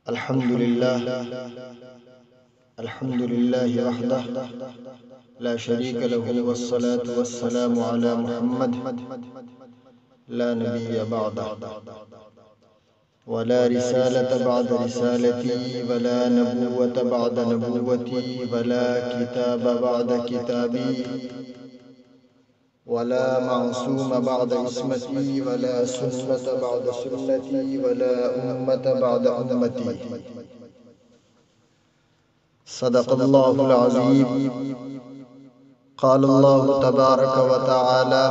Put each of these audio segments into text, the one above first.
الحمد لله وحده لا شريك له، والصلاة والسلام على محمد لا نبي بعده، ولا رسالة بعد رسالتي، ولا نبوة بعد نبوتي، ولا كتاب بعد كتابي، ولا معصوم بعد عصمتي، ولا سنة بعد سنتي، ولا أمة بعد أمتي. صدق الله العظيم. قال الله تبارك وتعالى: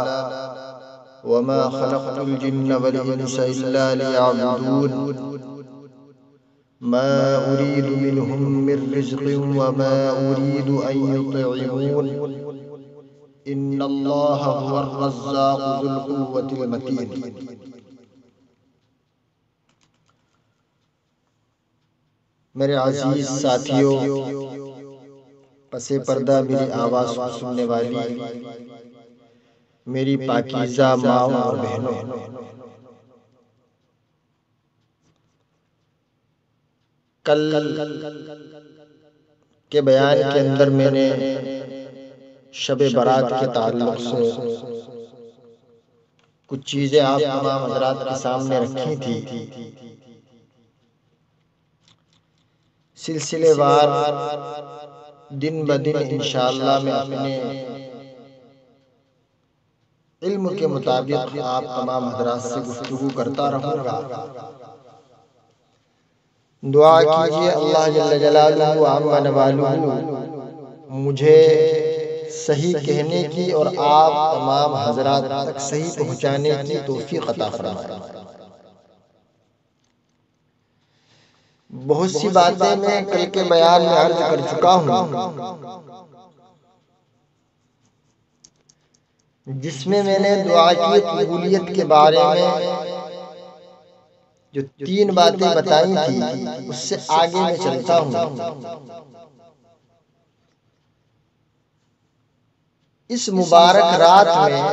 وما خلقت الجن والإنس إلا ليعبدون ما أريد منهم من رزق وما أريد أن يطعمون إن الله هو الرزاق ذو القوة المتين. میرے عزیز ساتھیوں، پس پردہ میری آواز کو سننے والی میری پاکیزہ ماؤں اور بہنوں، کل کے بیان کے اندر میں نے شب برات کے تعلق سے کچھ چیزیں آپ تمام حضرات کے سامنے رکھی تھی. سلسلے وار دن بدن انشاءاللہ میں اپنے علم کے مطابق آپ تمام حضرات سے گفتگو کرتا رہوں گا. دعا کیجئے اللہ جل جلالہ عم نوالہ مجھے صحیح کہنے کی اور آپ تمام حضرات تک صحیح پہنچانے کی توفیق عطا فرمائے. بہت سی باتیں میں کل کے بیان میں عرض کر چکا ہوں، جس میں نے دعا کی قبولیت کے بارے میں جو 3 باتیں بتائی تھی، اس سے آگے میں چلتا ہوں. اس مبارک رات میں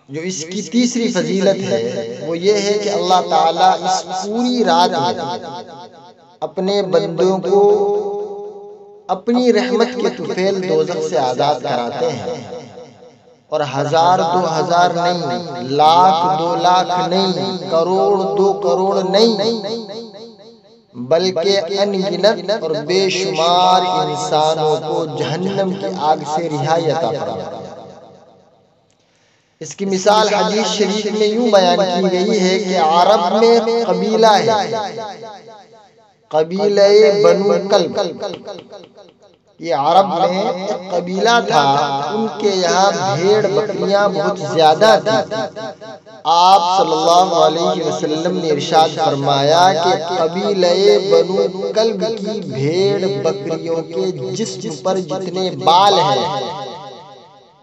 جو اس کی تیسری فضیلت ہے وہ یہ ہے کہ اللہ تعالیٰ اس پوری رات میں اپنے بندوں کو اپنی رحمت کے طفیل دوزخ سے آزاد کراتے ہیں، اور 1000 2000 نہیں، لاکھ 2 لاکھ نہیں، کروڑ 2 کروڑ نہیں، بلکہ ان گنت اور بے شمار انسانوں کو جہنم کی آگ سے رہائی عطا فرماتے ہیں. اس کی مثال حدیث شریف میں یوں بیان کی گئی ہے کہ عرب میں قبیلہ ہے، قبیلہ بنو کلب. یہ عرب میں ایک قبیلہ تھا، ان کے یہاں بھیڑ بکریاں بہت زیادہ تھیں. آپ صلی اللہ علیہ وسلم نے ارشاد فرمایا کہ قبیلہ بنو کلب کی بھیڑ بکریوں کے جسم پر جتنے بال ہیں،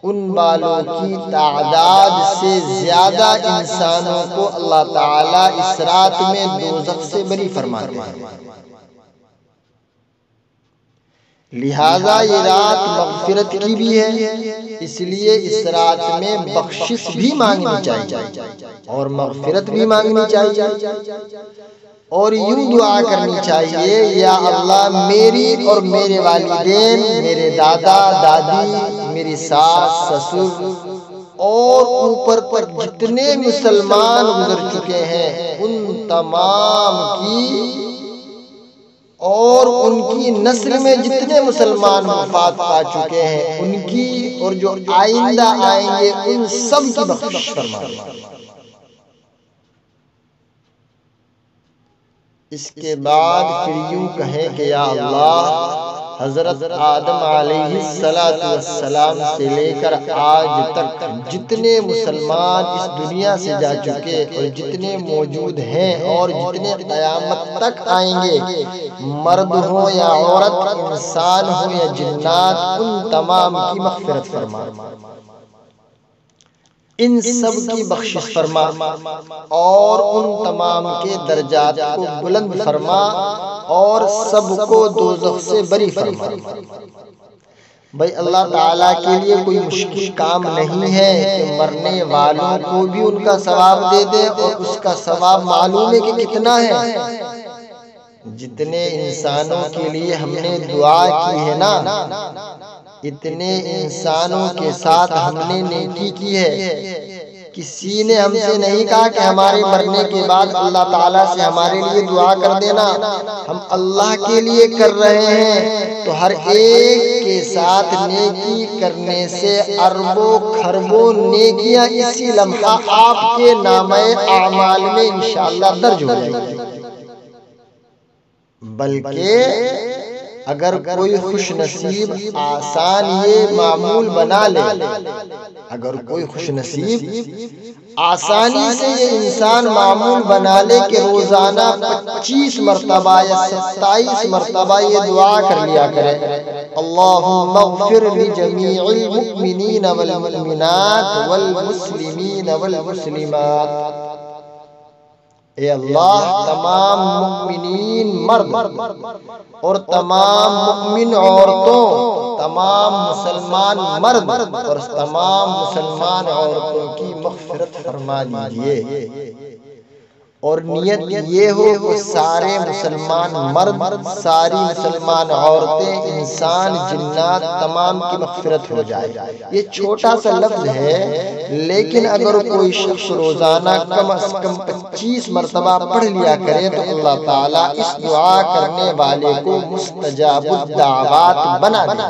ان بالوں کی تعداد سے زیادہ انسانوں کو اللہ تعالیٰ اس رات میں دوزخ سے بری فرماتے ہیں. لہذا یہ رات مغفرت کی بھی ہے، اس لیے اس رات میں بخشش بھی مانگنی چاہیے اور مغفرت بھی مانگنی چاہیے، اور یوں دعا کرنی چاہیے: یا اللہ میری اور میرے والدین، میرے دادا دادی، میری ساس سسر اور اوپر پر جتنے مسلمان گزر چکے ہیں ان تمام کی اور ان کی نسل میں جتنے مسلمان وفات پا چکے ہیں ان کی اور جو آئندہ آئیں گے ان سب کی بخشش فرما. اس کے بعد پھر یوں کہیں کہ یا اللہ حضرت آدم علیہ السلام سے لے کر آج تک جتنے مسلمان اس دنیا سے جا چکے اور جتنے موجود ہیں اور جتنے قیامت تک آئیں گے، مرد ہو یا عورت، انسان ہو یا جنات، ان تمام کی مغفرت فرما، ان سب کی بخشش فرما اور ان تمام کے درجات کو بلند فرما اور سب کو دوزخ سے بری فرما. بھئی اللہ تعالیٰ کے لیے کوئی مشکل کام نہیں ہے کہ مرنے والوں کو بھی ان کا ثواب دے دے، اور اس کا ثواب معلوم ہے کہ کتنا ہے. جتنے انسانوں کے لیے ہم نے دعا کی ہے نا، اتنے انسانوں کے ساتھ ہم نے نیکی کی ہے۔ کسی نے ہم سے نہیں کہا کہ ہمارے مرنے کے بعد اللہ تعالیٰ سے ہمارے لیے دعا کر دینا، ہم اللہ کے لیے کر رہے ہیں۔ تو ہر ایک کے ساتھ نیکی کرنے سے اربوں خربوں نیکیاں اسی لمحہ آپ کے نامہ اعمال میں انشاءاللہ درج ہو جائیں گی۔ بلکہ اگر کوئی خوش نصیب آسان یہ معمول بنا لے، اگر کوئی خوش نصیب آسانی سے یہ انسان معمول بنا لے کہ روزانہ 25 مرتبہ یا 27 مرتبہ یہ دعا کر لیا کرے، اللہم اغفر لجمیع المؤمنین والمؤمنات والمسلمین والمسلمات، اے اللہ تمام مؤمنین مرد اور تمام مؤمن عورتوں، تمام مسلمان مرد اور تمام مسلمان عورتوں کی مغفرت فرما دیجئے۔ اور نیت یہ ہو کہ سارے مسلمان مرد، ساری مسلمان عورتیں، انسان، جنات تمام کی مغفرت ہو جائے۔ یہ چھوٹا سا لفظ ہے، لیکن اگر کوئی شخص روزانہ کم از کم 25 مرتبہ پڑھ لیا کرے تو اللہ تعالیٰ اس دعا کرنے والے کو مستجاب الدعوات بنا دے۔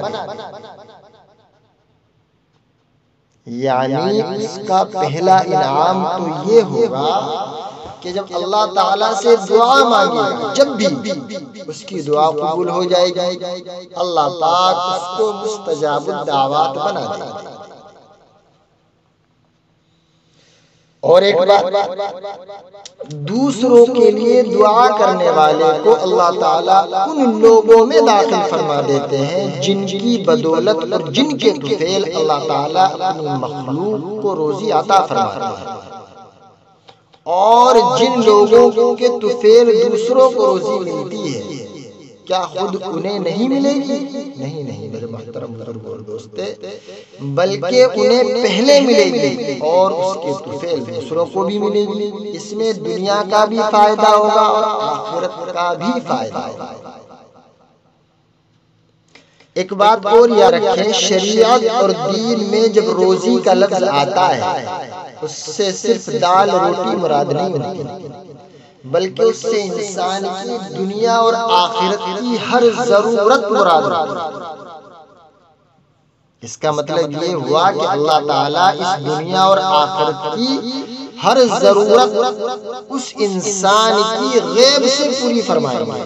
یعنی اس کا پہلا انعام تو یہ ہوگا کہ جب اللہ تعالیٰ سے دعا مانگے گا، جب بھی اس کی دعا قبول ہو جائے گی، اللہ پاک اس کو مستجاب الدعوات بنا دے گا۔ اور ایک بات، دوسروں کے لیے دعا کرنے والے کو اللہ تعالیٰ ان لوگوں میں داخل فرما دیتے ہیں جن کی بدولت اور جن کے طفیل اللہ تعالیٰ اپنی مخلوق کو روزی عطا فرماتا ہے۔ اور جن لوگوں کے طفیل دوسروں کو روزی ملتی ہے، کیا خود انہیں نہیں ملے گی؟ نہیں میرے محترم بزرگوں اور دوستو، بلکہ انہیں پہلے ملے گی اور اس کے طفیل دوسروں کو بھی ملے گی۔ اس میں دنیا کا بھی فائدہ ہوگا اور آخرت کا بھی فائدہ ہوگا۔ ایک بات اور یاد رکھیں، شریعت اور دین میں جب روزی کا لفظ آتا ہے، اس سے صرف دال روٹی مراد نہیں ہوتی، بلکہ اس سے انسان کی دنیا اور آخرت کی ہر ضرورت مراد ہوتی ہے۔ اس کا مطلب یہ ہوا کہ اللہ تعالیٰ اس دنیا اور آخرت کی ہر ضرورت اس انسان کی غیب سے پوری فرمائیں گے،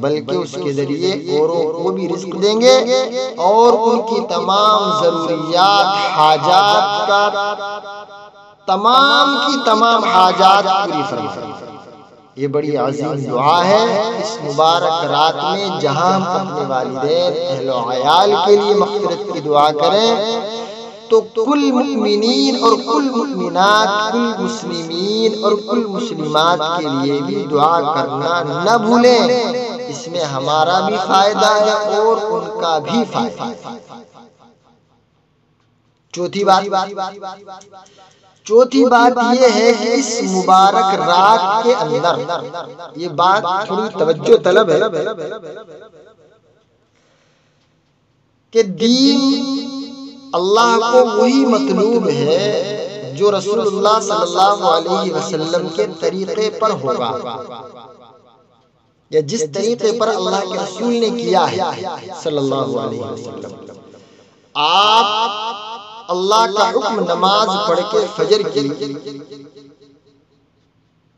بلکہ اس کے ذریعے اوروں کو بھی رزق دیں گے اور ان کی تمام ضروریات، حاجات کا تمام کی تمام حاجات پوری فرمائیں گے۔ یہ بڑی عظیم دعا ہے۔ اس مبارک رات میں جہاں ہم اپنے والدین، اہل و عیال کے لیے مغفرت کی دعا کریں، تو کل مؤمنین اور کل مؤمنات، کل مسلمین اور کل مسلمات کے لیے بھی دعا کرنا نہ بھولیں۔ اس میں ہمارا بھی فائدہ ہے اور ان کا بھی فائدہ ہے۔ چوتھی بات یہ ہے کہ اس مبارک رات کے اندر، یہ بات تھوڑی توجہ طلب ہے کہ دین اللہ کو وہی مطلوب ہے جو رسول اللہ صلی اللہ علیہ وسلم کے طریقے پر ہوگا، یا جس طریقے پر اللہ کے رسول نے کیا ہے صلی اللہ علیہ وسلم۔ آپ اللہ کا حکم نماز پڑھ کے فجر کی،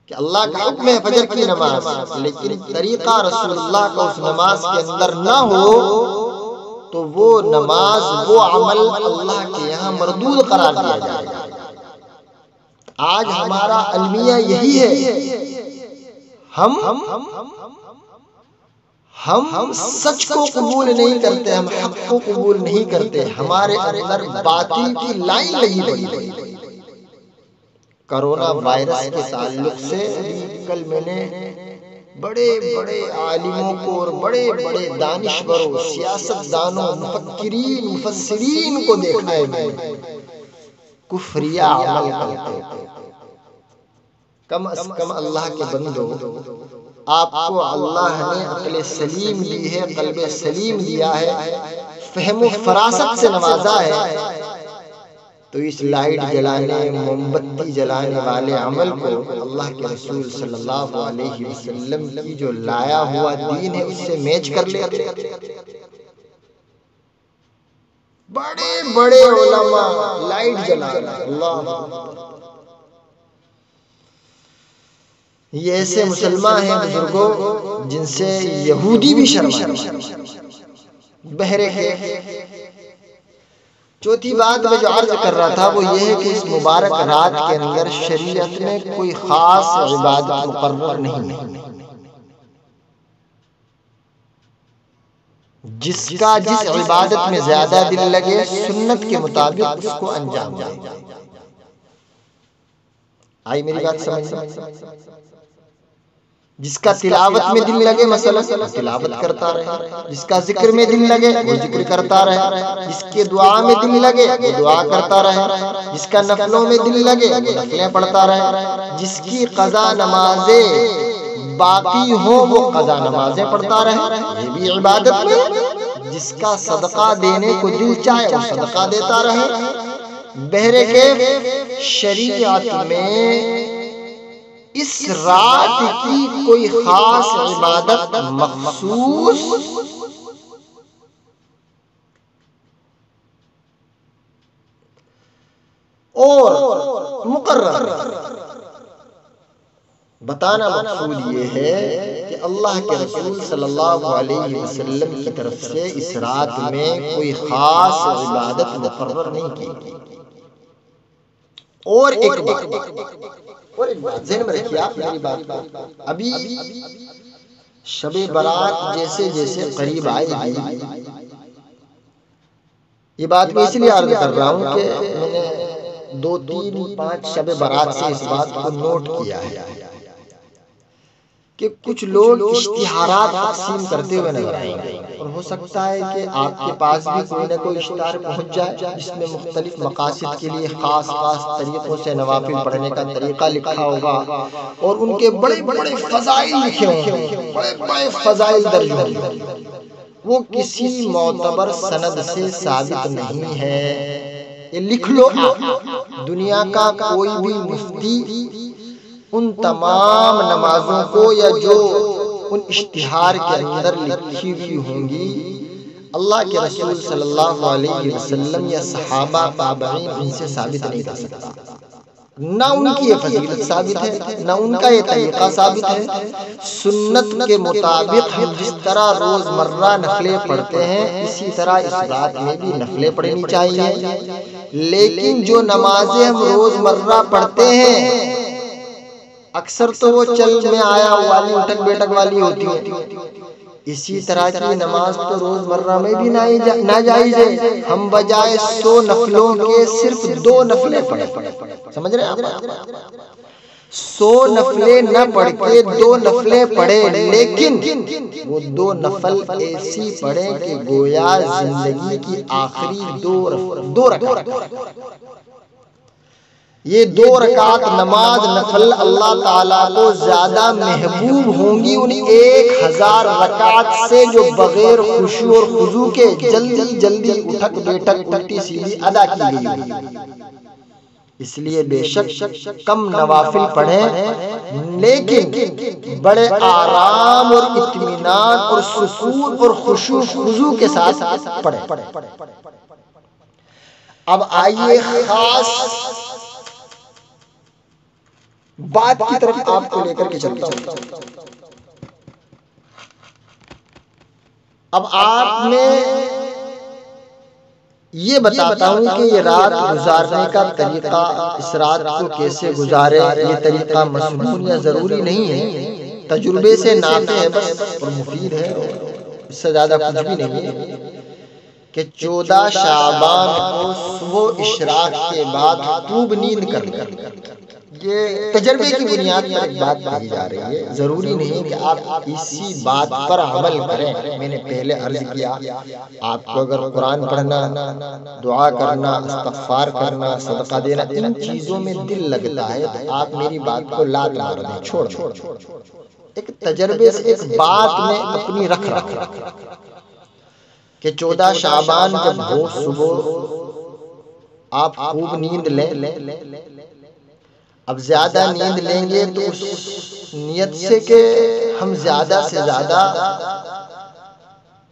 کہ اللہ کا حکم ہے فجر کی نماز، لیکن طریقہ رسول اللہ کا اس نماز کے اندر نہ ہو تو وہ نماز، وہ عمل اللہ کے یہاں مردود قرار دیا جائے گا۔ آج ہمارا المیہ یہی ہے، ہم سچ کو قبول نہیں کرتے، ہم حق کو قبول نہیں کرتے، ہمارے اندر باطل کی لائن لگی ہوئی ہے۔ کرونا وائرس کے تعلق سے کل میں نے بڑے بڑے عالموں کو اور بڑے بڑے دانشوروں، سیاست دانوں، مفکرین، مفسرین کو دیکھا ہے میں کفریہ عمل کرتے، کم از کم اللہ کے بندو، آپ کو اللہ نے عقل سلیم دی ہے، قلب سلیم دیا ہے، فہم و فراست سے نوازا ہے، تو اس لائٹ جلانے، موم بتی جلانے والے عمل کو اللہ کے رسول صلی اللہ علیہ وسلم کی جو لایا ہوا دین ہے اس سے میچ کر لے۔ بڑے بڑے علماء لائٹ جلا رہے، اللہ، یہ ایسے مسلمان ہیں بزرگوں جن سے یہودی بھی شرمائے۔ بہرے کے چوتھی بات میں جو عرض کر رہا تھا وہ یہ ہے کہ اس مبارک رات کے اندر شریعت میں کوئی خاص عبادت مقرر نہیں ہے، جس کا جس عبادت میں زیادہ دل لگے سنت کے مطابق اس کو انجام دے۔ آئی میری بات سمجھ؟ جس کا تلاوت میں دل لگے مثلا تلاوت کرتا رہے، جس کا ذکر میں دل لگے وہ ذکر کرتا رہے، جس کے دعا میں دل لگے وہ دعا کرتا رہے، جس کا نفلوں میں دل لگے وہ نفلیں پڑھتا رہے، جس کی قضا نمازیں باقی ہو وہ قضا نمازیں پڑھتا رہے، یہ بھی عبادت میں۔ جس کا صدقہ دینے کو دل چاہے وہ صدقہ دیتا رہے۔ بہرے کے شریعت میں اس رات کی کوئی خاص عبادت مخصوص اور مقرر، بتانا مقصود یہ ہے کہ اللہ کے رسول صلی اللہ علیہ وسلم کی طرف سے اس رات میں کوئی خاص عبادت مقرر نہیں کی۔ اور ایک بات ذہن میں رکھیے آپ میری بات کو، ابھی شب برات جیسے جیسے قریب آئے گی، یہ بات میں اس لیے عرض کر رہا ہوں کہ میں نے 2 3 5 شب برات سے اس بات کو نوٹ کیا ہے کہ کچھ لوگ اشتہارات تقسیم کرتے ہوئے نظر آئیں گے، اور ہو سکتا ہے کہ آپ کے پاس بھی کوئی نہ کوئی اشتہار پہنچ جائے جس میں مختلف مقاصد کے لیے خاص طریقوں سے نوافل پڑھنے کا طریقہ لکھا ہوگا، اور ان کے بڑے بڑے فضائل لکھے ہوں گے، بڑے بڑے فضائل درج ہوں گے، وہ کسی معتبر سند سے ثابت نہیں ہے۔ یہ لکھ لو، دنیا کا کوئی بھی مفتی ان تمام نمازوں کو یا جو ان اشتہار کے اندر لکھی ہوئی ہوں گی، اللہ کے رسول صلی اللہ علیہ وسلم یا صحابہ تابعین ان سے ثابت نہیں کر سکتا۔ نہ ان کی یہ فضیلت ثابت ہے، نہ ان کا یہ طریقہ ثابت ہے۔ سنت کے مطابق ہم جس طرح روز مرہ نفلیں پڑھتے ہیں اسی طرح اس رات میں بھی نفلیں پڑھنی چاہیے، لیکن جو نمازیں ہم روز مرہ پڑھتے ہیں اکثر تو وہ چل میں آیا والی اٹھک بیٹھک والی ہوتی ہے، اسی طرح کی نماز تو روز مرہ میں بھی ناجائز ہے۔ ہم بجائے 100 نفلوں کے صرف 2 نفلیں پڑھیں، سمجھ رہے ہیں آپ؟ 100 نفلیں نہ پڑھ کے 2 نفلیں پڑھیں، لیکن وہ 2 نفل ایسی پڑھیں کہ گویا زندگی کی آخری 2 رکعت، یہ 2 رکعت نماز نفل اللہ تعالیٰ کو زیادہ محبوب ہوں گی ان 1000 رکعت سے جو بغیر خشوع اور خضوع کے جلدی اٹھک بیٹھک الٹی سیدھی ادا کی گئی۔ اس لیے بے شک کم نوافل پڑھیں، لیکن بڑے آرام اور اطمینان اور سکون اور خشوع خضوع کے ساتھ پڑھیں۔ اب آئیے خاص بات کی طرف آپ کو لے کر کے چلتا ہوں۔ اب آپ میں یہ بتاتا ہوں کہ یہ رات گزارنے کا طریقہ، اس رات کو کیسے گزارے، یہ طریقہ مسنون یا ضروری نہیں ہے، تجربے سے نافع ہے بس اور مفید ہے، اس سے زیادہ کچھ بھی نہیں ہے کہ 14 شعبان کو صبح اشراق کے بعد خوب نیند کر لیں۔ یہ تجربے کی بنیاد پر ایک بات کہی جا رہی ہے، ضروری نہیں کہ آپ اسی بات پر عمل کریں۔ میں نے پہلے عرض کیا، آپ کو اگر قرآن پڑھنا، دعا کرنا، استغفار کرنا، صدقہ دینا، ان چیزوں میں دل لگتا ہے تو آپ میری بات کو لات مار دیں، چھوڑ دیں۔ ایک تجربے سے ایک بات میں اپنی رکھ کہ 14 شعبان جب ہو صبح آپ خوب نیند لیں۔ اب زیادہ نیند لیں گے تو اس نیت سے کہ ہم زیادہ سے زیادہ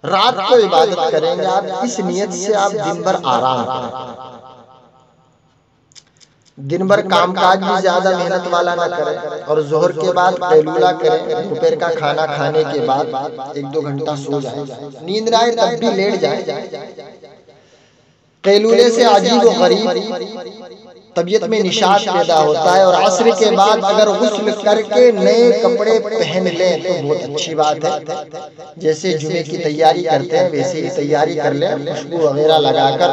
رات کو عبادت کریں گے، آپ اس نیت سے آپ دن بھر آرام کریں، دن بھر کام کاج بھی زیادہ محنت والا نہ کریں، اور ظہر کے بعد قیلولہ کریں، دوپہر کا کھانا کھانے کے بعد 1-2 گھنٹہ سو جائیں، نیند نہ آئے تب بھی لیٹ جائیں۔ قیلولے سے عجیب و غریب طبیعت میں نشاط پیدا ہوتا ہے، اور عصر کے بعد اگر غسل کر کے نئے کپڑے پہن لیں تو بہت اچھی بات ہے۔ جیسے جمعے کی تیاری کرتے ہیں ویسے ہی تیاری کر لیں، خوشبو وغیرہ لگا کر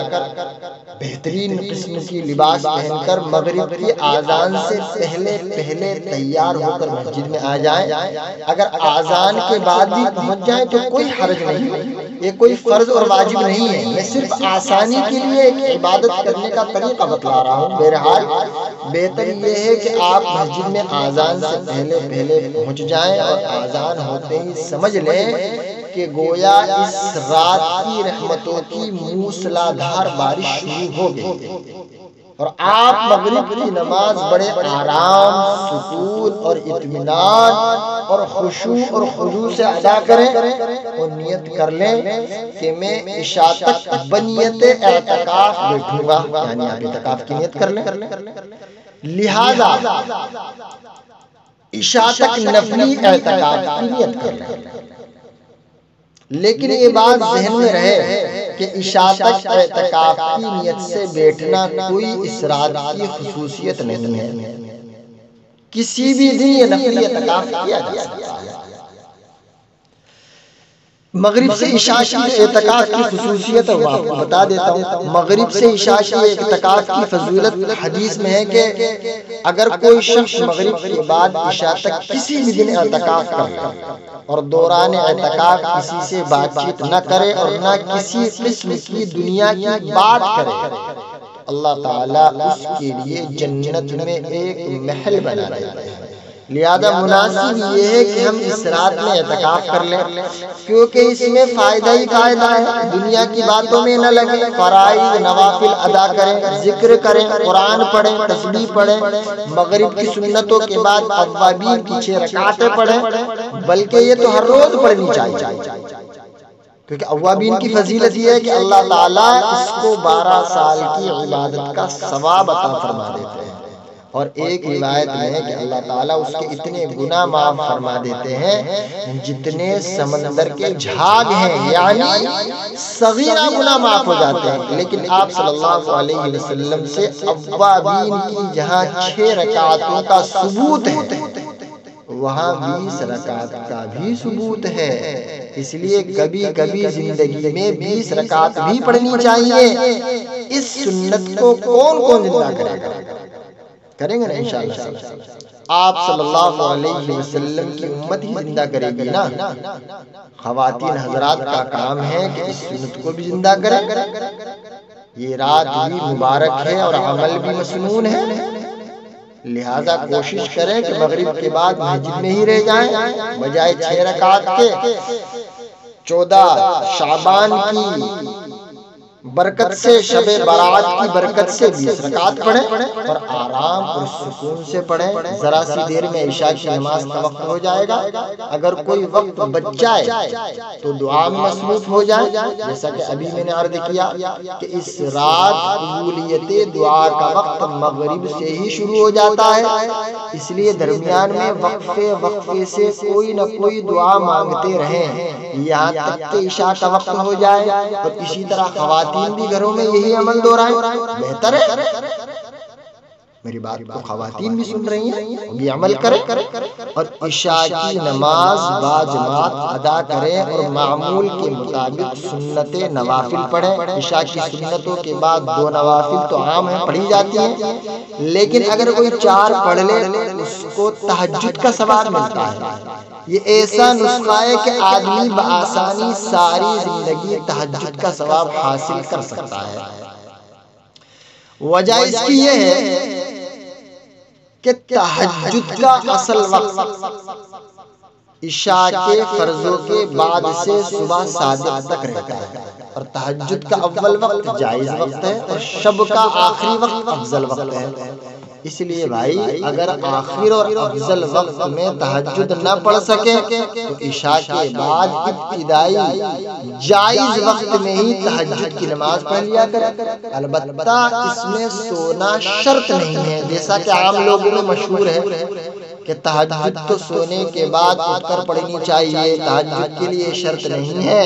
بہترین قسم کی لباس پہن کر مغرب کی آذان سے پہلے تیار ہو کر مسجد میں آ جائیں۔ اگر آذان کے بعد بھی پہنچ جائیں تو کوئی حرج نہیں، یہ کوئی فرض اور واجب نہیں ہے، میں صرف آسانی کے لیے ایک عبادت کرنے کا طریقہ بتلا رہا ہوں۔ بہرحال بہتر یہ ہے کہ آپ مسجد میں آذان سے پہلے پہنچ جائیں، اور آذان ہوتے ہی سمجھ لیں کہ گویا اس رات کی رحمتوں کی موسلادھار بارش شروع ہو گئی، اور آپ مغرب کی نماز بڑے آرام، سکون اور اطمینان اور خشوع اور خضوع سے ادا کریں، اور نیت کر لیں کہ میں عشاء تک بنیت اعتکاف بیٹھوں گا، یعنی آپ اعتکاف کی نیت کر لیں۔ لہذا عشاء تک نفلی اعتکاف کی نیت کر لیں، لیکن یہ بات ذہن میں رہے کہ عشاء تک اعتکاف کی نیت سے بیٹھنا کوئی اس رات کی خصوصیت نہیں ہے، کسی بھی دن یہ نفلی اعتکاف کیا جا سکتا ہے۔ مغرب سے عشاء کی اعتکاف کی خصوصیت آپ کو بتا دیتا ہوں۔ مغرب سے عشاء کی اعتکاف کی فضیلت حدیث میں ہے کہ اگر کوئی شخص مغرب کے بعد عشاء تک کسی بھی دن اعتکاف کر لے اور دوران اعتکاف کسی سے بات چیت نہ کرے اور نہ کسی قسم کی دنیا کی بات کرے، اللہ تعالیٰ اس کے لیے جنت میں ایک محل بنا دیتا ہے۔ لہذا مناسب یہ ہے کہ ہم اس رات میں اعتکاف کر لیں، کیونکہ اس میں فائدہ ہی فائدہ ہے، دنیا کی باتوں میں نہ لگیں، فرائض نوافل ادا کریں، ذکر کریں، قرآن پڑھیں، تسبیح پڑھیں، مغرب کی سنتوں کے بعد اوابین کی 6 رکعتیں پڑھیں، بلکہ یہ تو ہر روز پڑھنی چاہیے، کیونکہ اوابین کی فضیلت یہ ہے کہ اللہ تعالیٰ اس کو 12 سال کی عبادت کا ثواب عطا فرما دیتے ہیں، اور ایک روایت میں ہے کہ اللہ تعالیٰ اس کے اتنے گناہ معاف فرما دیتے ہیں جتنے سمندر کے جھاگ ہیں، یعنی صغیرہ گناہ معاف ہو جاتے ہیں۔ لیکن آپ صلی اللہ علیہ وسلم سے اوابین کی جہاں 6 رکعتوں کا ثبوت ہے وہاں 20 رکعت کا بھی ثبوت ہے، اس لیے کبھی کبھی زندگی میں 20 رکعت بھی پڑھنی چاہیے۔ اس سنت کو کون زندہ کرے گا؟ کریں گے نا انشاءاللہ۔ آپ صلی اللہ علیہ وسلم کی امت ہی زندہ کرے گی نا۔ خواتین حضرات کا کام ہے کہ اس سنت کو بھی زندہ کریں۔ یہ رات بھی مبارک ہے اور عمل بھی مسنون ہے، لہذا کوشش کریں کہ مغرب کے بعد مسجد میں ہی رہ جائیں، بجائے 6 رکعت کے 14 شعبان کی برکت سے، شب برات کی برکت سے 20 رکعت پڑھیں اور آرام اور سکون سے پڑھیں۔ ذرا سی دیر میں عشاء کی نماز کا وقت ہو جائے گا، اگر کوئی وقت بچ جائے تو دعا میں مصروف ہو جائے، جیسا کہ ابھی میں نے عرض کیا کہ اس رات قبولیت دعا کا وقت مغرب سے ہی شروع ہو جاتا ہے، اس لیے درمیان میں وقفے سے کوئی نہ کوئی دعا مانگتے رہیں یہاں تک کہ عشاء کا وقت ہو جائے، اور اسی طرح خواتین بھی گھروں میں یہی عمل دہرائیں، بہتر ہے۔ میری بات کو خواتین بھی سن رہی ہیں، وہ بھی عمل کریں اور عشاء کی نماز باجماعت ادا کریں اور معمول کے مطابق سنت نوافل پڑھیں۔ عشاء کی سنتوں کے بعد 2 نوافل تو عام ہیں، پڑھی جاتی ہیں، لیکن اگر کوئی 4 پڑھ لے اس کو تہجد کا ثواب ملتا ہے۔ یہ ایسا نسخہ ہے کہ آدمی بآسانی ساری زندگی تہجد کا ثواب حاصل کر سکتا ہے۔ وجہ اس کی یہ ہے کہ تہجد کا اصل وقت عشاء کے فرضوں کے بعد سے صبح صادق تک رہتا ہے، اور تہجد کا اول وقت جائز وقت ہے اور شب کا آخری وقت افضل وقت ہے۔ اس لیے بھائی اگر آخر اور افضل وقت میں تہجد نہ پڑھ سکے تو عشاء کے بعد ابتدائی جائز وقت میں ہی تہجد کی نماز پڑھ لیا کرے۔ البتہ اس میں سونا شرط نہیں ہے، جیسا کہ عام لوگوں میں مشہور ہے کہ تہجد تو سونے کے بعد اٹھ کر پڑھنی چاہیے، تہجد کے لیے شرط نہیں ہے۔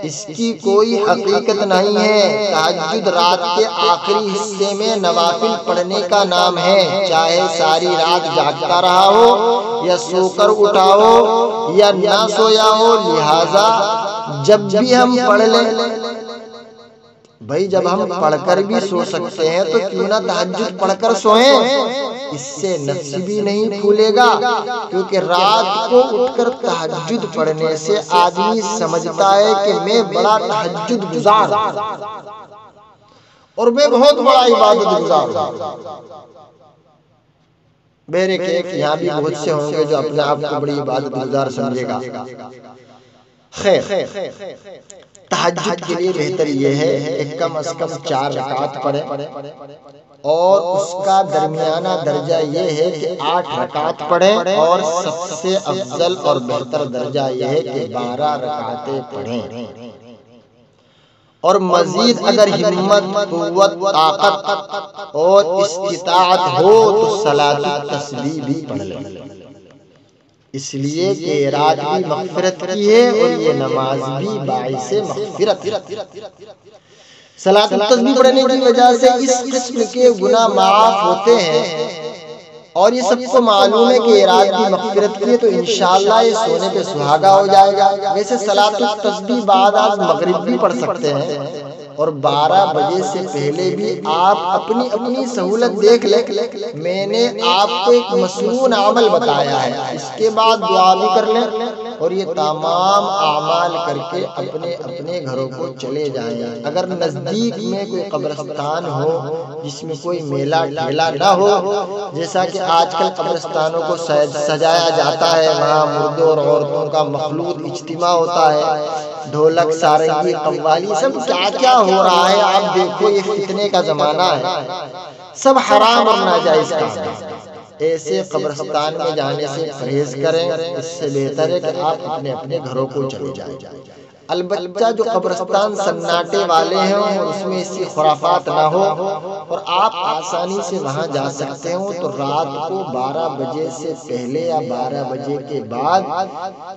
اس کی کوئی حقیقت نہیں ہے۔ تہجد رات کے آخری حصے میں نوافل پڑھنے کا نام ہے، چاہے ساری رات جاگتا رہا ہو یا سو کر اٹھا ہو یا نہ سویا ہو۔ لہذا جب بھی ہم پڑھ لیں بھائی، جب ہم پڑھ کر بھی سو سکتے ہیں تو کیوں نہ تہجد پڑھ کر سوئیں؟ اس سے نفس بھی نہیں پھولے گا، کیونکہ رات کو اٹھ کر تہجد پڑھنے سے آدمی سمجھتا ہے کہ میں بڑا تہجد گزار اور میں بہت بڑا عبادت گزار ہوں۔ میرے کہ یہاں بھی بہت سے ہوں گے جو اپنے آپ کو بڑی عبادت گزار سمجھے گا۔ خیر، تہجد کے لیے بہتر یہ ہے کہ کم از کم 4 رکعت پڑھیں، اور اس کا درمیانہ درجہ یہ ہے کہ 8 رکعت پڑھیں، اور سب سے افضل اور بہتر درجہ یہ ہے کہ 12 رکعتیں پڑھیں۔ اور مزید اگر ہمت، قوت، طاقت اور استطاعت ہو تو صلاۃ التسبیح بھی پڑھ لیں، اس لیے کہ رات بھی مغفرت کی ہے اور یہ نماز بھی باعث مغفرت ہے۔ صلاۃ التسبیح پڑھنے کی وجہ سے اس قسم کے گناہ معاف ہوتے ہیں، اور یہ سب کو معلوم ہے کہ رات بھی مغفرت کی ہے، تو انشاءاللہ یہ سونے پہ سہاگا ہو جائے گا۔ ویسے صلاۃ التسبیح بعد از مغرب بھی پڑھ سکتے ہیں، اور 12 بجے سے پہلے بھی آپ اپنی اپنی سہولت دیکھ لیں۔ میں نے آپ کو ایک مسنون عمل بتایا ہے، اس کے بعد دعا بھی کر لیں، اور یہ تمام اعمال کر کے اپنے اپنے گھروں کو چلے جائیں۔ اگر نزدیک میں کوئی قبرستان ہو جس میں کوئی میلہ ٹھیلا نہ ہو، جیسا کہ آج کل قبرستانوں کو سجایا جاتا ہے، وہاں مردوں اور عورتوں کا مخلوط اجتماع ہوتا ہے، ڈھولک، سارنگی، قوالی، سب کیا کیا ہو رہا ہے۔ آپ دیکھو یہ فتنے کا زمانہ ہے، سب حرام اور ناجائز کام ہے۔ ایسے قبرستان میں جانے سے پرہیز کریں، اس سے بہتر ہے کہ آپ اپنے اپنے گھروں کو چلے جائیں۔ البتہ جو قبرستان سناٹے والے ہیں اور اس میں ایسی خرافات نہ ہو اور آپ آسانی سے وہاں جا سکتے ہوں، تو رات کو 12 بجے سے پہلے یا 12 بجے کے بعد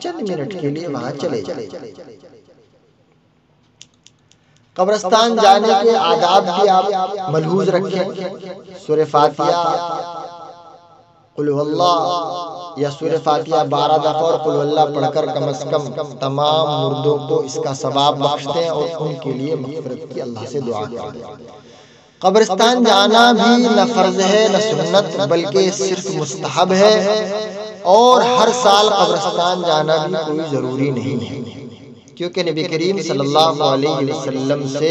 چند منٹ کے لیے وہاں چلے جائیں۔ قبرستان جانے کے آداب بھی آپ ملحوظ رکھیں۔ سورہ فاتحہ، قل هو اللہ یا سورہ فاتحہ 12 دفعہ اور قل هو اللہ پڑھ کر کم از کم تمام مردوں کو اس کا ثواب بخشتے ہیں اور ان کے لیے مغفرت کی اللہ سے دعا کرتے ہیں۔ قبرستان جانا بھی نہ فرض ہے نہ سنت، بلکہ صرف مستحب ہے، اور ہر سال قبرستان جانا بھی کوئی ضروری نہیں ہے، کیونکہ نبی کریم صلی اللہ علیہ وسلم سے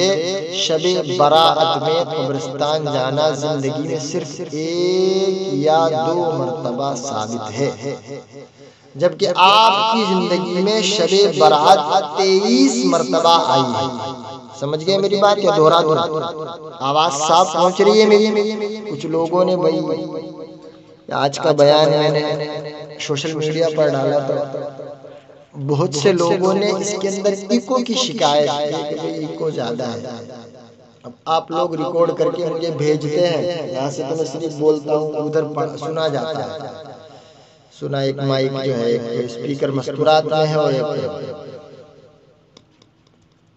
شب برات میں قبرستان جانا زندگی میں صرف 1 یا 2 مرتبہ ثابت ہے، جبکہ آپ کی زندگی میں شب برات 23 مرتبہ آئی ہے۔ سمجھ گئے میری بات یا دوہرا دوں؟ آواز صاف پہنچ رہی ہے میری؟ کچھ لوگوں نے بھائی آج کا بیان میں نے سوشل میڈیا پر ڈالا، تو بہت سے لوگوں نے اس کے اندر ایکو کی شکایت کی کہ ایکو زیادہ ہے۔ اب آپ لوگ ریکارڈ کر کے مجھے بھیجتے ہیں، یہاں سے تو میں صرف بولتا ہوں، ادھر سنا جاتا ہے۔ سنا ایک مائک جو ہے، ایک اسپیکر مستورات میں ہے اور ایک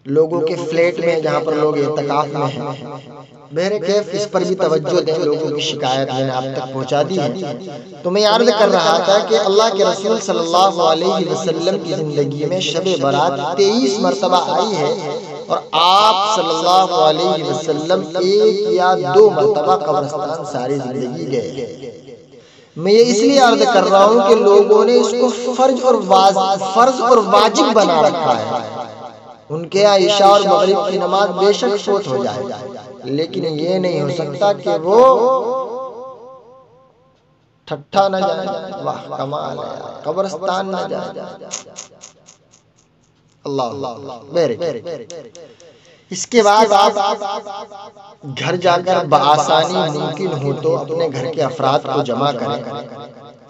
لوگوں کے فلیٹ میں جہاں پر لوگ اعتکاف میں ہیں، بہرکیف اس پر بھی توجہ دیں، لوگوں کی شکایت میں نے آپ تک پہنچا دی ہے۔ تو میں عرض کر رہا تھا کہ اللہ کے رسول صلی اللہ علیہ وسلم کی زندگی میں شب برات 23 مرتبہ آئی ہے، اور آپ صلی اللہ علیہ وسلم 1 یا 2 مرتبہ قبرستان ساری زندگی گئے۔ میں یہ اس لیے عرض کر رہا ہوں کہ لوگوں نے اس کو فرض اور واجب بنا رکھا ہے۔ ان کے عشاء اور مغرب کی نماز بے شک فوت ہو جائے، لیکن یہ نہیں ہو سکتا کہ وہ ٹھٹھا نہ جائے، واہ کمال ہے، قبرستان نہ جائے۔ اللہ اس کے بعد آپ گھر جا کر بآسانی ممکن ہو تو اپنے گھر کے افراد کو جمع کریں،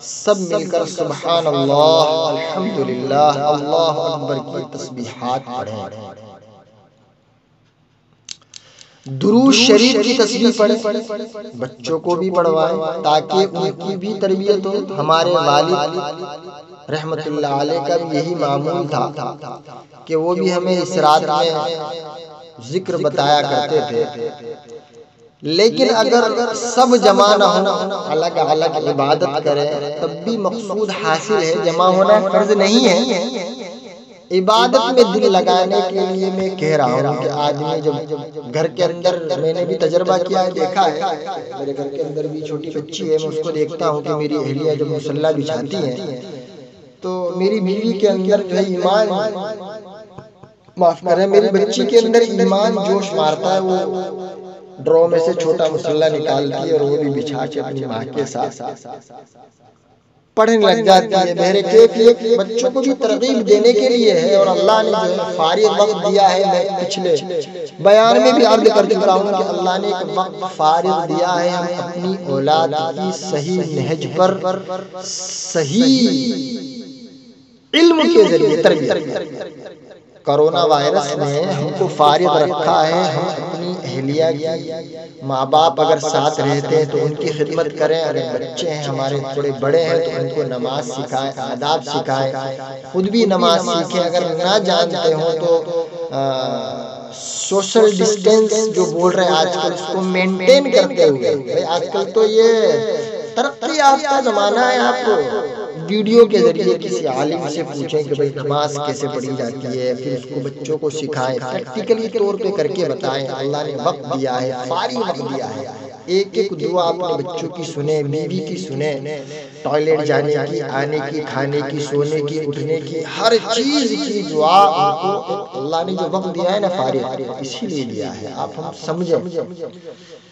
سب مل کر سبحان اللہ، الحمدللہ، اللہ اکبر کی تسبیحات پڑھیں، درود شریف کی تسبیح پڑھیں، بچوں کو بھی پڑھوائیں تاکہ ان کی بھی تربیت ہو۔ ہمارے والد رحمت اللہ علیہ کا بھی یہی معمول تھا کہ وہ بھی ہمیں اس رات میں ذکر بتایا کرتے تھے، لیکن اگر سب جمع نہ ہو، الگ الگ عبادت کریں، تب بھی مقصود حاصل ہے، جمع ہونا فرض نہیں ہے۔ عبادت میں دل لگانے کے لیے میں کہہ رہا ہوں کہ آدمی جب گھر کے اندر، میں نے بھی تجربہ کیا ہے، دیکھا ہے، میرے گھر کے اندر بھی چھوٹی بچی ہے، میں اس کو دیکھتا ہوں کہ میری اہلیہ جب مصلی بچھاتی ہیں تو میری بیوی کے اندر جو ہے ایمان، معاف کریں، میری بچی کے اندر ایمان جوش مارتا ہے، وہ ڈرو میں سے چھوٹا مصلی نکالتی ہے اور وہ بھی بچھا کے اپنی ماں کے ساتھ پڑھنے لگ جاتی ہے۔ میرے کے بچوں کو بھی ترغیب دینے کے لیے ہے، اور اللہ نے جو ہے فارغ وقت دیا ہے۔ میں پچھلے بیان میں بھی عرض کر چکا ہوں کہ اللہ نے ایک وقت فارغ دیا ہے، ہم اپنی اولاد کی صحیح نہج پر صحیح علم کے ذریعے تربیت۔ کرونا وائرس نے ہم کو فارغ رکھا ہے، ہم اپنی اہلیہ کی، ماں باپ اگر ساتھ رہتے ہیں تو ان کی خدمت کریں، اگر بچے ہیں ہمارے تھوڑے بڑے ہیں تو ان کو نماز سکھائیں، آداب سکھائیں، خود بھی نماز سیکھیں، اگر نہ جانتے ہوں تو سوشل ڈسٹینس جو بول رہے ہیں آج کل، اس کو مینٹین کرتے ہوئے، آج کل تو یہ ترقی یافتہ زمانہ ہے، آپ ویڈیو کے ذریعے کسی عالم سے پوچھیں کہ بھئی نماز کیسے پڑھی جاتی ہے، پھر اس کو بچوں کو سکھائیں، پریکٹیکلی طور پہ کر کے بتائیں۔ اللہ نے وقت دیا ہے، فارغ وقت دیا ہے، ایک ایک دعا اپنے بچوں کی سنیں، بیوی کی سنیں، ٹوائلٹ جانے کی، آنے کی، کھانے کی، سونے کی، اٹھنے کی، ہر چیز کی دعا ان کو اللہ نے جو وقت دیا ہے نا فارغ، اسی لیے دیا ہے۔ آپ ہم سمجھیں،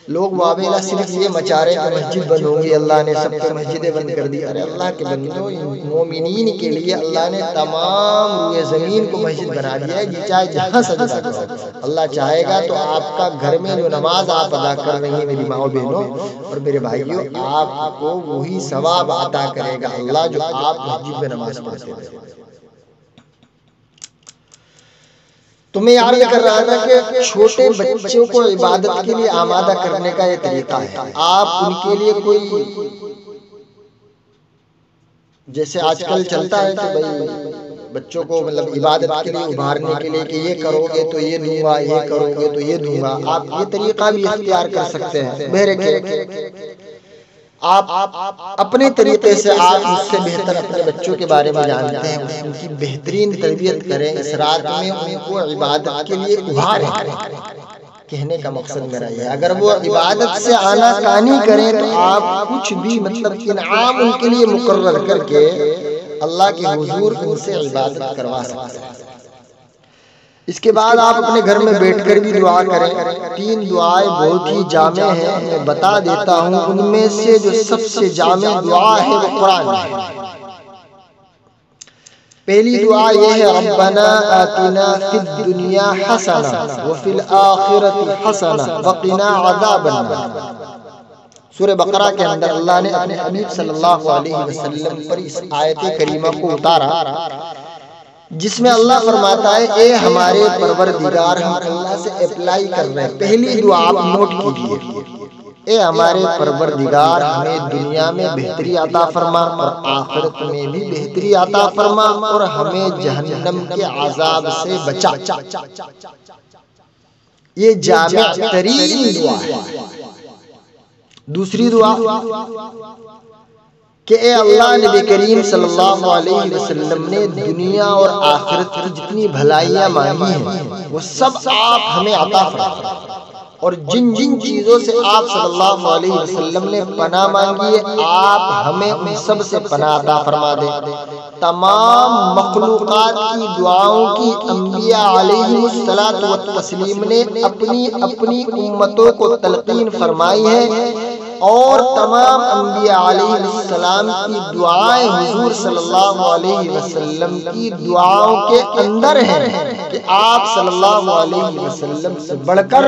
لوگ واویلا صرف یہ مچا رہے کہ مسجد بند ہوگی، اللہ نے سب کے مسجدیں بند کر دی۔ ارے اللہ کے بندو، مومنین کے لیے اللہ نے تمام روئے زمین کو مسجد بنا دیا ہے، یہ چاہے جہاں سجدہ کرو، اللہ چاہے گا تو آپ کا گھر میں جو نماز آپ ادا کر رہی ہیں میری ماؤں بہنوں اور میرے بھائیوں، آپ کو وہی ثواب عطا کرے گا اللہ جو آپ مسجد میں نماز پڑھتے ہیں۔ تو میں عرض کر رہا تھا کہ چھوٹے بچوں کو عبادت کے لیے آمادہ کرنے کا یہ طریقہ ہے۔ آپ ان کے لیے کوئی، جیسے آج کل چلتا ہے کہ بھئی بچوں کو مطلب عبادت کے لیے ابھارنے کے لیے کہ یہ کرو گے تو یہ دوں گا، یہ کرو گے تو یہ دوں گا، آپ یہ طریقہ بھی اختیار کر سکتے ہیں۔ آپ اپنے طریقے سے، آپ اس سے بہتر اپنے بچوں کے بارے میں جانتے ہیں، ان کی بہترین تربیت کریں، اس رات میں ان کو عبادت کے لیے ابھاریں۔ کہنے کا مقصد میرا یہ ہے، اگر وہ عبادت سے آنا کانی کریں تو آپ کچھ بھی مطلب انعام ان کے لیے مقرر کر کے اللہ کے حضور ان سے عبادت کروا سکتے ہیں۔ اس کے بعد آپ اپنے گھر میں بیٹھ کر بھی دعا کریں۔ 3 دعائیں بہت ہی جامع ہیں، میں بتا دیتا ہوں، ان میں سے جو سب سے جامع دعا ہے وہ قرآن ہے۔ پہلی دعا یہ ہے، ربنا آتنا فی الدنیا حسنہ وفی الآخرۃ حسنہ وقنا عذاب النار۔ سورہ بقرہ کے اندر اللہ نے اپنے حبیب صلی اللہ علیہ وسلم پر اس آیت کریمہ کو اتارا، جس میں اللہ فرماتا ہے، اے ہمارے پروردگار، ہم اللہ سے اپلائی کر رہے ہیں۔ پہلی دعا آپ نوٹ کیجئے، اے ہمارے پروردگار ہمیں دنیا میں بہتری عطا فرما اور آخرت میں بھی بہتری عطا فرما اور ہمیں جہنم کے عذاب سے بچا۔ یہ جامع ترین دعا ہے۔ دوسری دعا کہ اے اللہ، نبی کریم صلی اللہ علیہ وسلم نے دنیا اور آخرت کی جتنی بھلائیاں مانگی ہیں وہ سب آپ ہمیں عطا فرما، اور جن جن چیزوں سے آپ صلی اللہ علیہ وسلم نے پناہ مانگی ہے آپ ہمیں ان سب سے پناہ عطا فرما دے۔ تمام مخلوقات کی دعاؤں کی انبیاء علیہ الصلوۃ والتسلیم نے اپنی اپنی امتوں کو تلقین فرمائی ہے، اور تمام انبیاء علیہ السلام کی دعائیں حضور صلی اللہ علیہ وسلم کی دعاؤں کے اندر ہیں کہ آپ صلی اللہ علیہ وسلم سے بڑھ کر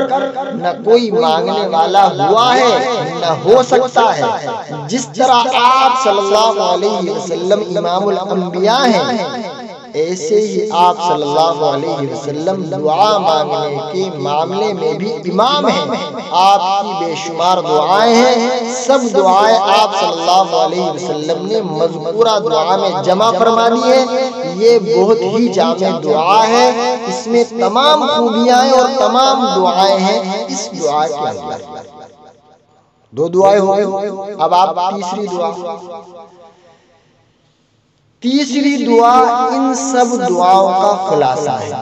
نہ کوئی مانگنے والا ہوا ہے نہ ہو سکتا ہے۔ جس طرح آپ صلی اللہ علیہ وسلم امام الانبیاء ہیں، ایسے ہی آپ صلی اللہ علیہ وسلم دعا مانگنے کے معاملے میں بھی امام ہیں۔ آپ کی بے شمار دعائیں ہیں، سب دعائیں آپ صلی اللہ علیہ وسلم نے مذکورہ دعا میں جمع فرما دی ہے۔ یہ بہت ہی جامع دعا ہے، اس میں تمام خوبیاں ہیں اور تمام دعائیں ہیں اس دعا کے اندر۔ دو دعائیں ہو گئی، اب آپ تیسری دعا۔ تیسری دعا ان سب دعاؤں کا خلاصہ ہے،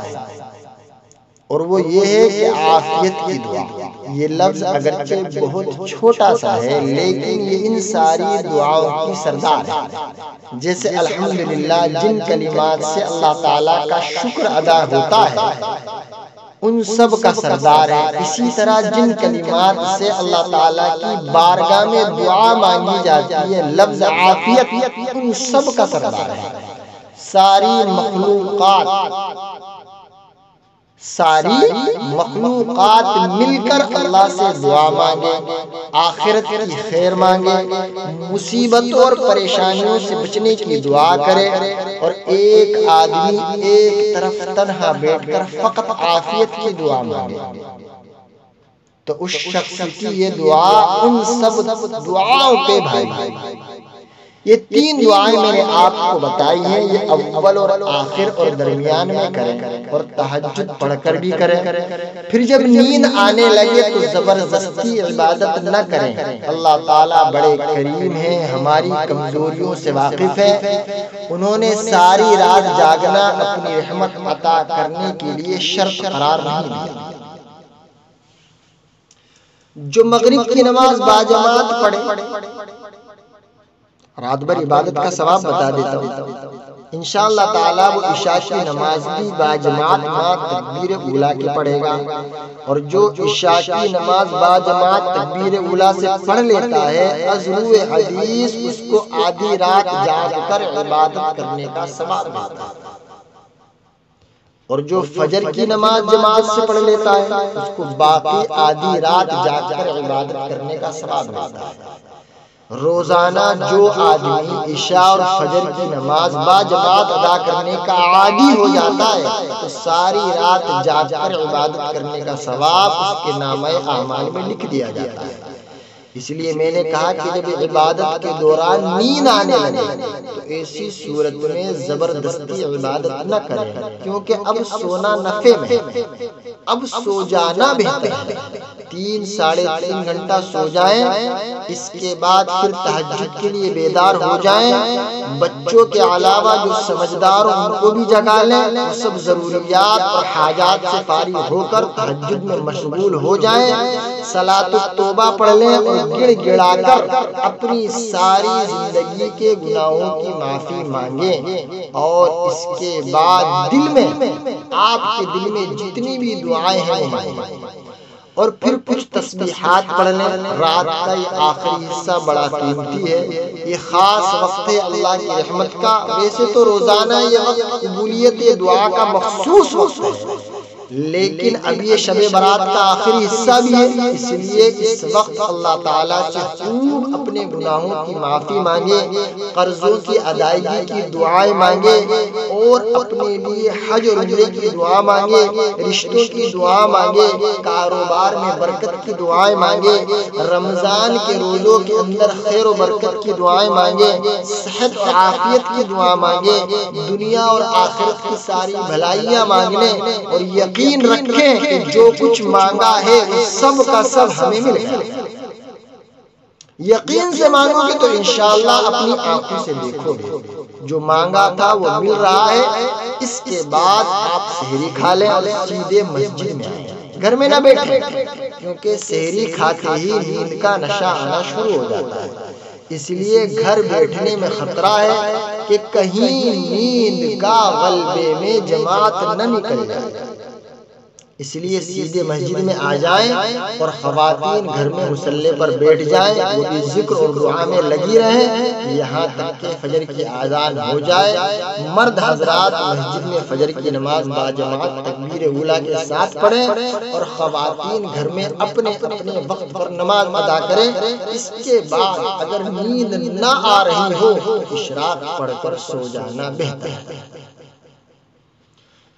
اور وہ یہ ہے کہ عافیت کی دعا۔ یہ لفظ اگرچہ بہت چھوٹا سا ہے لیکن یہ ان ساری دعاؤں کی سردار ہے۔ جیسے الحمدللہ جن کلمات سے اللہ تعالیٰ کا شکر ادا ہوتا ہے ان سب کا سردار ہے، اسی طرح جن کلمات سے اللہ تعالیٰ کی بارگاہ میں دعا مانگی جاتی ہے لفظ عافیت ان سب کا سردار ہے۔ ساری مخلوقات مل کر اللہ سے دعا مانگے، آخرت کی خیر مانگے، مصیبتوں اور پریشانیوں سے بچنے کی دعا کرے، اور ایک آدمی ایک طرف تنہا بیٹھ کر فقط عافیت کی دعا مانگے تو اس شخص کی یہ دعا ان سب دعاؤں کے بھائی۔ یہ تین دعائیں میں نے آپ کو بتائی ہیں، یہ اول اور آخر اور درمیان میں کریں، اور تہجد پڑھ کر بھی کریں۔ پھر جب نیند آنے لگے تو زبردستی عبادت نہ کریں۔ اللہ تعالیٰ بڑے کریم ہیں، ہماری کمزوریوں سے واقف ہے، انہوں نے ساری رات جاگنا اپنی رحمت عطا کرنے کے لیے شرط قرار نہیں دیا۔ جو مغرب کی نماز باجماعت پڑھے، رات بھر عبادت کا ثواب بتا دیتا ہوں، انشاءاللہ تعالیٰ وہ عشاء کی نماز بھی باجماعت مع تکبیر اولیٰ کی پڑھے گا، اور جو عشاء کی نماز باجماعت تکبیر اولیٰ سے پڑھ لیتا ہے ازرو حدیث اس کو آدھی رات جاگ کر عبادت کرنے کا ثواب ملتا ہے، اور جو فجر کی نماز جماعت سے پڑھ لیتا ہے اس کو باقی آدھی رات جاگ کر عبادت کرنے کا ثواب ملتا ہے۔ روزانہ جو آدمی عشاء اور فجر کی نماز باجماعت ادا کرنے کا عادی ہو جاتا ہے تو ساری رات جاگ کر عبادت کرنے کا ثواب اس کے نامہ اعمال میں لکھ دیا جاتا ہے۔ اس لیے میں نے کہا کہ جب عبادت کے دوران نیند آنے لگے تو ایسی صورت میں زبردستی عبادت نہ کریں، کیونکہ اب سونا نفع میں ہے، اب سو جانا بہتر ہے۔ 3 ساڑھے 3 گھنٹہ سو جائیں، اس کے بعد پھر تہجد کے لیے بیدار ہو جائیں۔ بچوں کے علاوہ جو سمجھدار ہوں ان کو بھی جگا لیں، وہ سب ضروریات اور حاجات سے فارغ ہو کر تہجد میں مشغول ہو جائیں، صلاۃ التوبہ پڑھ لیں اور گڑ گڑا کر اپنی ساری زندگی کے گناہوں کی معافی مانگیں، اور اس کے بعد دل میں آپ کے دل میں جتنی بھی دعائیں ہیں وہ مانگیں، اور پھر کچھ تسبیحات پڑھ لیں۔ رات کا یہ آخری حصہ بڑا قیمتی ہے، یہ خاص وقت ہے اللہ کی رحمت کا۔ ویسے تو روزانہ یہ وقت قبولیت دعا کا مخصوص وقت ہے، لیکن اب یہ شب برات کا آخری حصہ بھی ہے، اس لیے اس وقت اللہ تعالیٰ سے خوب اپنے گناہوں کی معافی مانگے، قرضوں کی ادائیگی کی دعائیں مانگے، اور اپنے لیے حج اور عمرے کی دعا مانگے، رشتوں کی دعا مانگے، کاروبار میں برکت کی دعائیں مانگے، رمضان کے روزوں کے اندر خیر و برکت کی دعائیں مانگے، صحت عافیت کی دعا مانگے، دنیا اور آخرت کی ساری بھلائیاں مانگنے، اور یقین رکھیں کہ جو کچھ مانگا ہے وہ سب کا سب ہمیں مل گا۔ یقین سے مانگو گے تو انشاءاللہ اپنی آنکھوں سے دیکھو گے جو مانگا تھا وہ مل رہا ہے۔ اس کے بعد آپ سحری کھا لیں اور سیدھے مسجد میں آئیں، گھر میں نہ بیٹھیں، کیونکہ سحری کھاتے ہی نیند کا نشہ آنا شروع ہو جاتا ہے۔ اس لیے گھر بیٹھنے میں خطرہ ہے کہ کہیں نیند کا غلبے میں جماعت نہ نکل جائے، اس لیے سیدھے مسجد میں آ جائیں، اور خواتین گھر میں مصلی پر بیٹھ جائیں، وہ بھی ذکر اور دعا میں لگی رہیں یہاں تک کہ فجر کی اذان ہو جائے۔ مرد حضرات مسجد میں فجر کی نماز باجماعت تکبیر اولیٰ کے ساتھ پڑھیں، اور خواتین گھر میں اپنے اپنے وقت پر نماز ادا کریں۔ اس کے بعد اگر نیند نہ آ رہی ہو تو اشراق پڑھ کر سو جانا بہتر ہے۔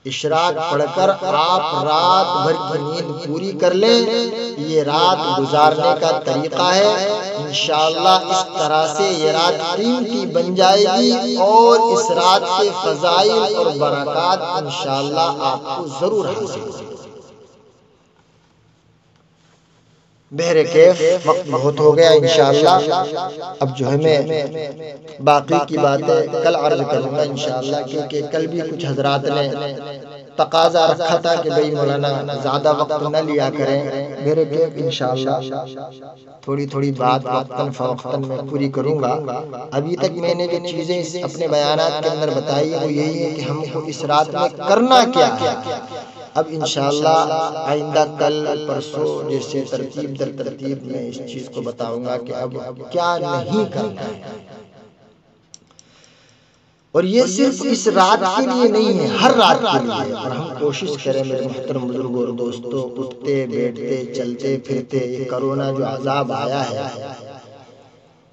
اشراق پڑھ کر آپ رات بھر کی نیند پوری کر لیں، یہ رات گزارنے کا طریقہ ہے۔ انشاءاللہ اس طرح سے یہ رات قیمتی بن جائے گی، اور اس رات کے فضائل اور برکات انشاءاللہ آپ کو ضرور حاصل ہوں گے۔ بہرکیف وقت بہت ہو گیا، انشاءاللہ اب جو ہے میں باقی کی باتیں کل عرض کروں گا انشاءاللہ، کیونکہ کل بھی کچھ حضرات نے تقاضا رکھا تھا کہ بھئی مولانا زیادہ وقت نہ لیا کریں۔ بہرکیف انشاءاللہ تھوڑی تھوڑی بات وقتاً فوقتاً میں پوری کروں گا۔ ابھی تک میں نے جو چیزیں اپنے بیانات کے اندر بتائی وہ یہی ہے کہ ہم کو اس رات میں کرنا کیا ہے۔ اب انشاءاللہ آئندہ کل پرسوں جیسے ترتیب در ترتیب میں اس چیز کو بتاؤں گا کہ اب کیا نہیں کرنا ہے، اور یہ صرف اس رات کے لیے نہیں ہے، ہر رات کے لیے۔ اور ہم کوشش کریں میرے محترم بزرگوں اور دوستوں، اٹھتے بیٹھتے چلتے پھرتے یہ کرونا جو عذاب آیا ہے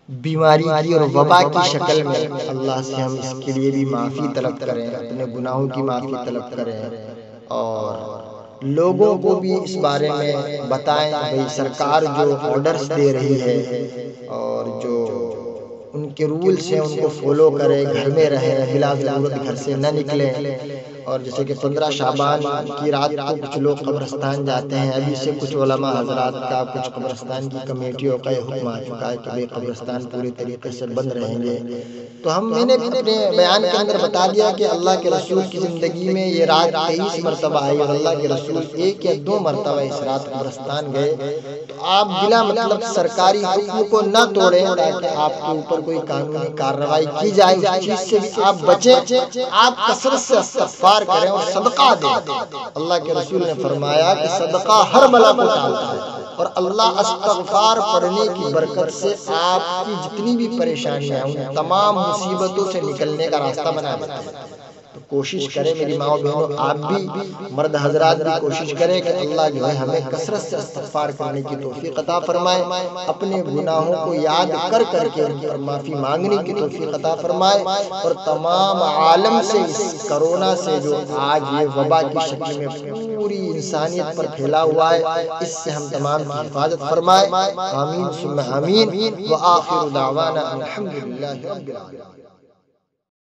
بیماری کی اور وبا کی شکل میں، اللہ سے ہم اس کے لیے بھی معافی طلب کریں، اپنے گناہوں کی معافی طلب کریں، اور لوگوں کو بھی اس بارے میں بتائیں بھئی سرکار جو آرڈرز دے رہی ہے اور جو ان کے رولز ہیں ان کو فالو کریں، گھر میں رہیں، بلا ضرورت گھر سے نہ نکلیں۔ اور جیسے کہ 15 شعبان کی رات کو کچھ لوگ قبرستان جاتے ہیں، ابھی سے کچھ علماء حضرات کا، کچھ قبرستان کی کمیٹیوں کا یہ حکم آ چکا ہے کہ قبرستان پوری طریقے سے بند رہیں گے۔ تو میں نے اپنے بیان کے اندر بتا دیا کہ اللہ کے رسول کی زندگی میں یہ رات 23 مرتبہ آئی، اور اللہ کے رسول 1 یا 2 مرتبہ اس رات قبرستان گئے۔ تو آپ بلا مطلب سرکاری حکم کو نہ توڑیں تاکہ آپ کے اوپر کوئی قانونی کارروائی کی جائے، اس چیز سے بھی آپ بچیں۔ آپ کثرت سے استغفار کریں اور صدقہ دیں۔ اللہ کے رسول نے فرمایا کہ صدقہ ہر بلا کو ٹالتا ہے، اور اللہ استغفار پڑھنے کی برکت سے آپ کی جتنی بھی پریشانیاں ہیں ان تمام مصیبتوں سے نکلنے کا راستہ بنا دیتا ہے۔ تو کوشش کریں میری ماں بہنوں، آپ بھی مرد حضرات بھی کوشش کریں کہ اللہ جو ہے ہمیں کثرت سے استغفار کرنے کی توفیق عطا فرمائے، اپنے گناہوں کو یاد کر کر کے ان پر معافی مانگنے کی توفیق عطا فرمائے، اور تمام عالم سے اس کرونا سے جو آج یہ وبا کی شکل میں پوری انسانیت پر پھیلا ہوا ہے، اس سے ہم تمام کی حفاظت فرمائے۔ آمین ثم آمین، وآخر دعوانا الحمدللہ رب العالمین۔